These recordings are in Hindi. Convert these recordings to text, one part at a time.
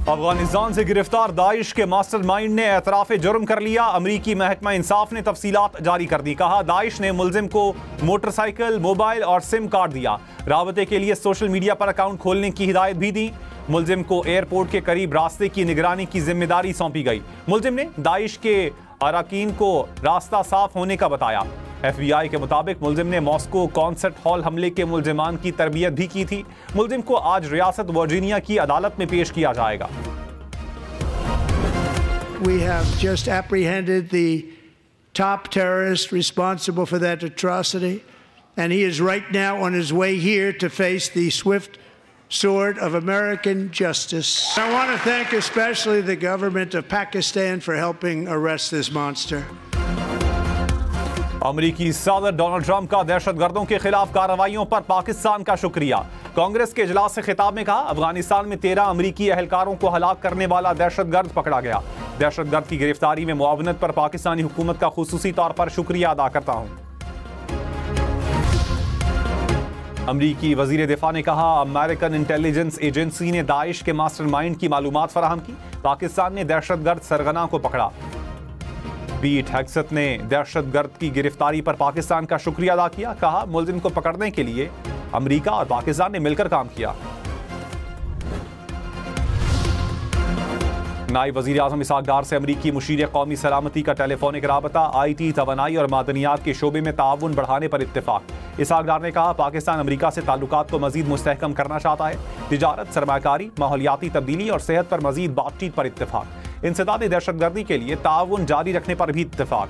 अफगानिस्तान से गिरफ्तार दाइश के मास्टरमाइंड ने एतराफ़ जुर्म कर लिया। अमरीकी महकमा इंसाफ ने तफसीलात जारी कर दी। कहा, दाइश ने मुलजिम को मोटरसाइकिल, मोबाइल और सिम कार्ड दिया। राबते के लिए सोशल मीडिया पर अकाउंट खोलने की हिदायत भी दी। मुलजिम को एयरपोर्ट के करीब रास्ते की निगरानी की जिम्मेदारी सौंपी गई। मुलजिम ने दाइश के अरकान को रास्ता साफ होने का बताया। FBI के मुताबिक मुलजिम ने मॉस्को कॉन्सर्ट हॉल हमले के मुलजिमान की तरबियत भी की थी। मुलजिम को आज रियासत वर्जीनिया की अदालत में पेश किया जाएगा। We have just apprehended the top terrorist responsible for that atrocity, and he is right now on his way here to face the swift sword of American justice. I want to thank especially the government of Pakistan for helping arrest this monster. अमरीकी सदर डोनाल्ड ट्रंप का दहशतगर्दों के खिलाफ कार्रवाइयों पर पाकिस्तान का शुक्रिया। कांग्रेस के इजलास से खिताब में कहा, अफगानिस्तान में 13 अमरीकी एहलकारों को हलाक करने वाला दहशतगर्द पकड़ा गया। दहशतगर्द की गिरफ्तारी में मुआवनत पर पाकिस्तानी हुकूमत का खुसूसी तौर पर शुक्रिया अदा करता हूं। अमरीकी वजीर दिफा ने कहा, अमेरिकन इंटेलिजेंस एजेंसी ने दाइश के मास्टरमाइंड की मालूमात फराहम की। पाकिस्तान ने दहशतगर्द सरगना को पकड़ा। पीट हेग्सेथ ने दहशतगर्द की गिरफ्तारी पर पाकिस्तान का शुक्रिया अदा किया। कहा, मुलजिम को पकड़ने के लिए अमेरिका और पाकिस्तान ने मिलकर काम किया। नायब वजीर आजम इसहाक डार से अमरीकी मुशीर कौमी सलामती का टेलीफोनिक राबता। IT, तवानाई और मादनियात के शोबे में ताउन बढ़ाने पर इत्तेफाक। इसहाक डार ने कहा, पाकिस्तान अमरीका से ताल्लुकात को मजीद मुस्तहकम करना चाहता है। तिजारत, सरमायाकारी, माहौलियाती तब्दीली और सेहत पर मजीद बातचीत पर इत्तेफाक। इंसदादी दहशतगर्दी के लिए ताउन जारी रखने पर भी इत्तेफाक।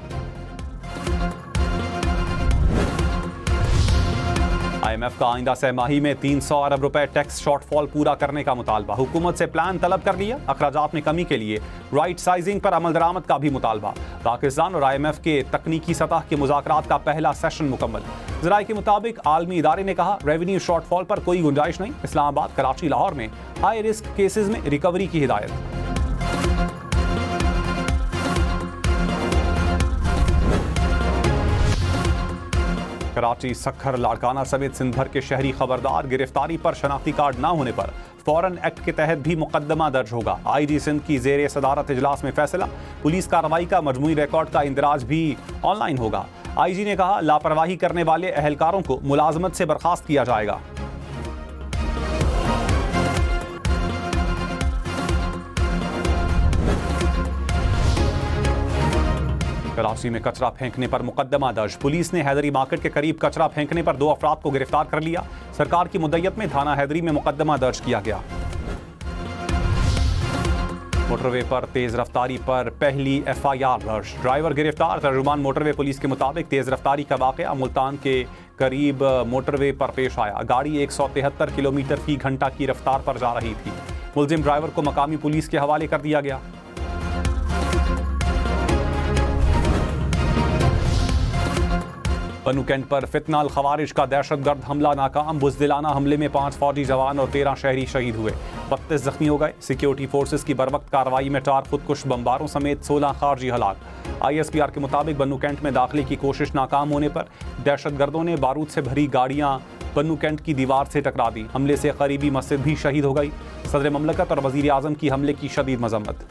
IMF का आइंदा सहमाही में 300 अरब रुपए टैक्स शॉर्टफॉल पूरा करने का मुतालबा। हुकूमत से प्लान तलब कर लिया। अखराजात में कमी के लिए राइट साइजिंग पर अमल दरामद का भी मुतालबा। पाकिस्तान और IMF के तकनीकी सतह के मुज़ाकरात का पहला सेशन मुकम्मल। ज़राए के मुताबिक आलमी इदारे ने कहा, रेवेन्यू शॉर्टफॉल पर कोई गुंजाइश नहीं। इस्लामाबाद, कराची, लाहौर में हाई रिस्क केसेस में रिकवरी की हिदायत। कराची, सखर, लाड़काना समेत सिंध भर के शहरी खबरदार। गिरफ्तारी पर शनाख्ती कार्ड न होने पर फौरन एक्ट के तहत भी मुकदमा दर्ज होगा। IG सिंध की जेर सदारत इजलास में फैसला। पुलिस कार्रवाई का मजमूई रिकॉर्ड का इंदराज भी ऑनलाइन होगा। IG ने कहा, लापरवाही करने वाले एहलकारों को मुलाजमत से बर्खास्त किया जाएगा। कराची में कचरा फेंकने पर मुकदमा दर्ज। पुलिस ने हैदरी मार्केट के करीब कचरा फेंकने पर 2 अफराद को गिरफ्तार कर लिया। सरकार की मुद्दत में थाना हैदरी में मुकदमा दर्ज किया गया। मोटरवे पर तेज रफ्तारी पर पहली FIR दर्ज। ड्राइवर गिरफ्तार। तर्जुमान मोटरवे पुलिस के मुताबिक तेज रफ्तारी का वाकया मुल्तान के करीब मोटरवे पर पेश आया। गाड़ी 173 किलोमीटर फी घंटा की रफ्तार पर जा रही थी। मुलजिम ड्राइवर को मकामी पुलिस के हवाले कर दिया गया। बनू कैंट पर फितनाल खवारिज का दहशतगर्द हमला नाकाम। बुज़दिलाना हमले में 5 फौजी जवान और 13 शहरी शहीद हुए। 32 जख्मी हो गए। सिक्योरिटी फोर्सेस की बरवक्त कार्रवाई में 4 खुदकुश बमबारों समेत 16 खारजी हलाक। ISPR के मुताबिक बनू कैंट में दाखिले की कोशिश नाकाम होने पर दहशतगर्दों ने बारूद से भरी गाड़ियां बनू कैंट की दीवार से टकरा दी। हमले से करीबी मस्जिद भी शहीद हो गई। सदर ममलकत और वजीर आजम की हमले की शदीद मजम्मत।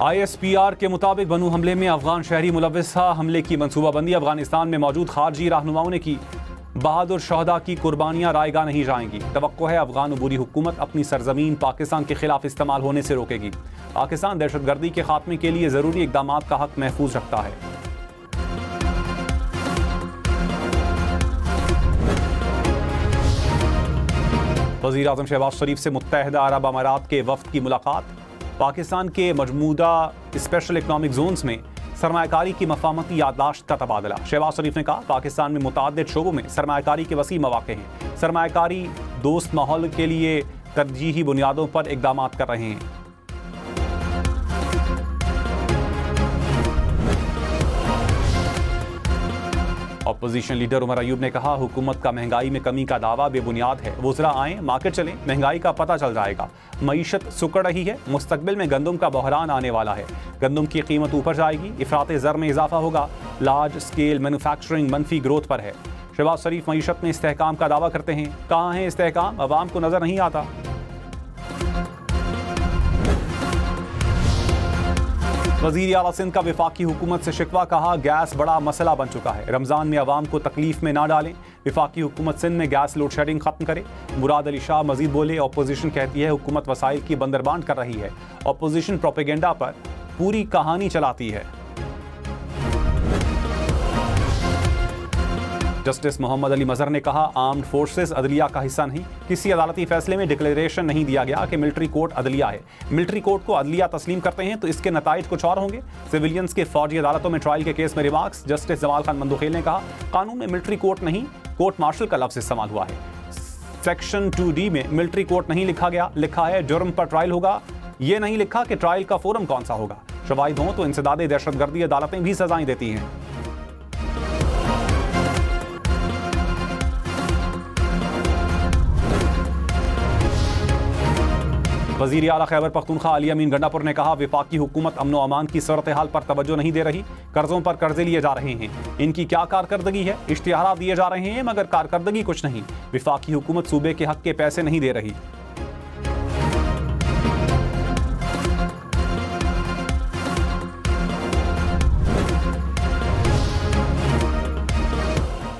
ISPR के मुताबिक बनू हमले में अफगान शहरी मुलव्विस था। हमले की मनसूबाबंदी अफगानिस्तान में मौजूद खारजी रहनुमाओं ने की। बहादुर शहदा की कुर्बानियां रायगा नहीं जाएंगी। तवक्को है अफगान अबूरी हुकूमत अपनी सरजमीन पाकिस्तान के खिलाफ इस्तेमाल होने से रोकेगी। पाकिस्तान दहशतगर्दी के खात्मे के लिए जरूरी इकदाम का हक महफूज रखता है। वज़ीर आज़म शहबाज शरीफ से मुत्तहिदा अरब अमारात के वफ्द की मुलाकात। पाकिस्तान के मजमूदा स्पेशल इकनॉमिक जोन्स में सरमायाकारी की मफाहमती याददाश्त का तबादला। शहबाज शरीफ ने कहा, पाकिस्तान में मुताद्दिद शोबों में सरमायाकारी के वसी मौक़े हैं। सरमायाकारी दोस्त माहौल के लिए तरजीही बुनियादों पर इकदाम कर रहे हैं। अपोजिशन लीडर उमर अयूब ने कहा, हुकूमत का महंगाई में कमी का दावा बेबुनियाद है। वुज़रा आएं, मार्केट चलें, महंगाई का पता चल जाएगा। मईशत सुकड़ रही है, मुस्तकबिल में गंदम का बहरान आने वाला है। गंदम की कीमत ऊपर जाएगी, इफराते ज़र में इजाफा होगा। लार्ज स्केल मैन्युफैक्चरिंग मनफी ग्रोथ पर है। शहबाज शरीफ मईशत में इस्तेहकाम का दावा करते हैं। कहाँ है इस्तेहकाम? अवाम को नजर नहीं आता। वज़ीर आला सिंध का वफाकी हुकूमत से शिकवा, कहा गैस बड़ा मसला बन चुका है, रमज़ान में अवाम को तकलीफ में ना डालें। वफाकी हुकूमत सिंध में गैस लोड शेडिंग खत्म करे। मुराद अली शाह मजीद बोले, अपोजिशन कहती है हुकूमत वसाइल की बंदरबांट कर रही है, अपोजिशन प्रोपेगेंडा पर पूरी कहानी चलाती है। जस्टिस मोहम्मद अली मजहर ने कहा, आर्म्ड फोर्सेस अदलिया का हिस्सा नहीं। किसी अदालती फैसले में डिक्लेरेशन नहीं दिया गया कि मिलिट्री कोर्ट अदलिया है। मिलिट्री कोर्ट को अदलिया तस्लीम करते हैं तो इसके नताइज कुछ और होंगे। सिविलियंस के फौजी अदालतों में ट्रायल के केस में रिमार्क्स। जस्टिस जमाल खान मंदुखेल ने कहा, कानून में मिलिट्री कोर्ट नहीं, कोर्ट मार्शल का लफ्ज इस्तेमाल हुआ है। सेक्शन 2D में मिलिट्री कोर्ट नहीं लिखा गया, लिखा है जुर्म पर ट्रायल होगा। ये नहीं लिखा कि ट्रायल का फोरम कौन सा होगा। शवाहिद हों तो इंसदाद दहशतगर्दी अदालतें भी सजाएं देती हैं। वज़ीर आला खैबर पख्तूनख्वा अली अमीन गंडापुर ने कहा, वफाकी हुकूमत अमन व अमान की सूरत हाल पर तवज्जो नहीं दे रही। कर्जों पर कर्जे लिए जा रहे हैं, इनकी क्या कारकर्दगी है? इश्तिहारात दिए जा रहे हैं मगर कारकर्दगी कुछ नहीं। वफाकी हुकूमत सूबे के हक के पैसे नहीं दे रही।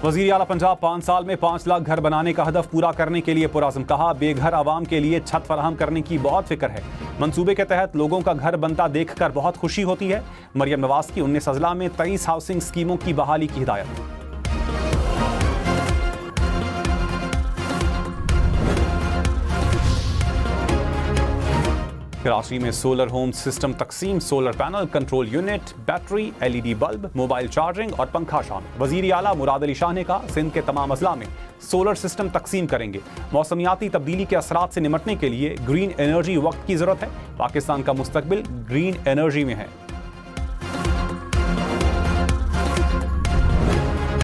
वज़ीर आला पंजाब 5 साल में 5 लाख घर बनाने का हदफ पूरा करने के लिए पुरअज़्म। कहा, बेघर आवाम के लिए छत फराहम करने की बहुत फिक्र है। मंसूबे के तहत लोगों का घर बनता देखकर बहुत खुशी होती है। मरियम नवाज की 19 अजला में 23 हाउसिंग स्कीमों की बहाली की हिदायत। कराची में सोलर होम सिस्टम तकसीम, solar panel, control unit, battery, LED bulb, mobile charging और पंखा शामिल। वज़ीर आला मुराद अली शाह ने कहा, सिंध के तमाम अजला में सोलर सिस्टम तकसीम करेंगे। मौसमियाती तब्दीली के असरात से निपटने के लिए ग्रीन एनर्जी वक्त की जरूरत है। पाकिस्तान का मुस्तकबिल ग्रीन एनर्जी में है।